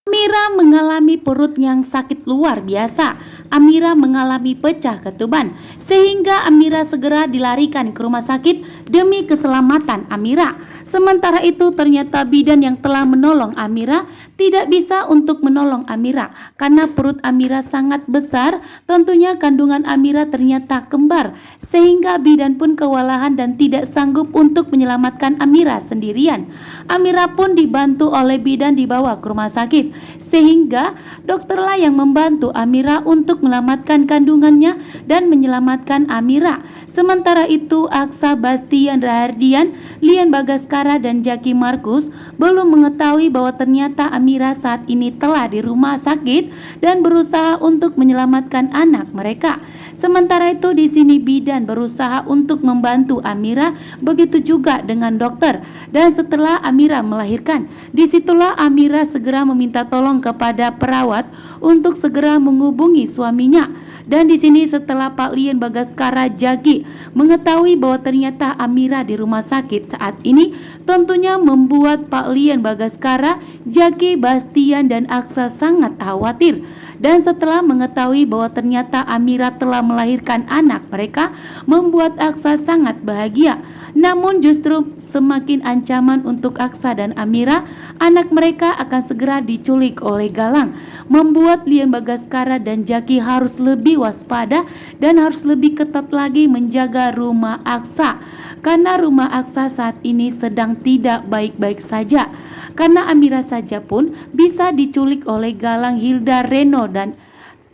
Amira mengalami perut yang sakit luar biasa. Amira mengalami pecah ketuban sehingga Amira segera dilarikan ke rumah sakit demi keselamatan Amira. Sementara itu ternyata bidan yang telah menolong Amira tidak bisa untuk menolong Amira karena perut Amira sangat besar. Tentunya kandungan Amira ternyata kembar sehingga bidan pun kewalahan dan tidak sanggup untuk menyelamatkan Amira sendirian. Amira pun dibantu oleh bidan dibawa ke rumah sakit sehingga dokterlah yang membantu Amira untuk menyelamatkan kandungannya dan menyelamatkan Amira. Sementara itu Aksa, Bastian Rahardian, Lian Bagaskara dan Jaki Markus belum mengetahui bahwa ternyata Amira saat ini telah di rumah sakit dan berusaha untuk menyelamatkan anak mereka. Sementara itu di sini bidan berusaha untuk membantu Amira, begitu juga dengan dokter. Dan setelah Amira melahirkan, disitulah Amira segera meminta tolong kepada perawat untuk segera menghubungi suaminya. Dan di sini setelah Pak Lian Bagaskara Jaki mengetahui bahwa ternyata Amira di rumah sakit saat ini, tentunya membuat Pak Lian Bagaskara, Jaki, Bastian dan Aksa sangat khawatir. Dan setelah mengetahui bahwa ternyata Amira telah melahirkan anak mereka, membuat Aksa sangat bahagia. Namun justru semakin ancaman untuk Aksa dan Amira, anak mereka akan segera diculik oleh Galang, membuat Lian Bagaskara dan Jaki harus lebih waspada dan harus lebih ketat lagi menjaga rumah Aksa. Karena rumah Aksa saat ini sedang tidak baik-baik saja. Karena Amira saja pun bisa diculik oleh Galang, Hilda, Reno dan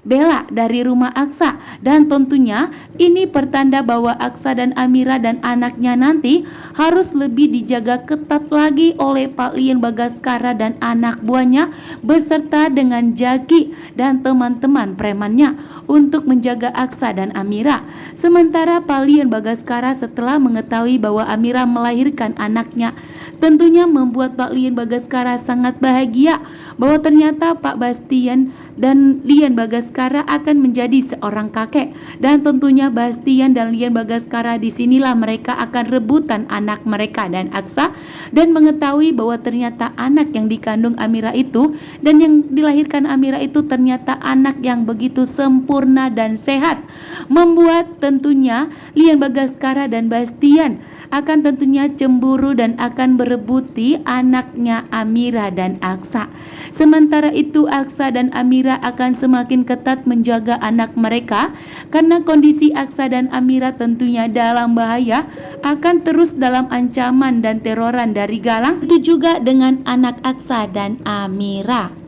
Bella dari rumah Aksa. Dan tentunya ini pertanda bahwa Aksa dan Amira dan anaknya nanti harus lebih dijaga ketat lagi oleh Pak Lian Bagaskara dan anak buahnya beserta dengan Jaki dan teman-teman premannya untuk menjaga Aksa dan Amira. Sementara Pak Lian Bagaskara setelah mengetahui bahwa Amira melahirkan anaknya, tentunya membuat Pak Lian Bagaskara sangat bahagia bahwa ternyata Pak Bastian dan Lian Bagaskara akan menjadi seorang kakek. Dan tentunya Bastian dan Lian Bagaskara disinilah mereka akan rebutan anak mereka dan Aksa, dan mengetahui bahwa ternyata anak yang dikandung Amira itu dan yang dilahirkan Amira itu ternyata anak yang begitu sempurna dan sehat, membuat tentunya Lian Bagaskara dan Bastian akan tentunya cemburu dan akan berebuti anaknya Amira dan Aksa. Sementara itu Aksa dan Amira akan semakin ketat menjaga anak mereka karena kondisi Aksa dan Amira tentunya dalam bahaya, akan terus dalam ancaman dan teroran dari Galang. Itu juga dengan anak Aksa dan Amira.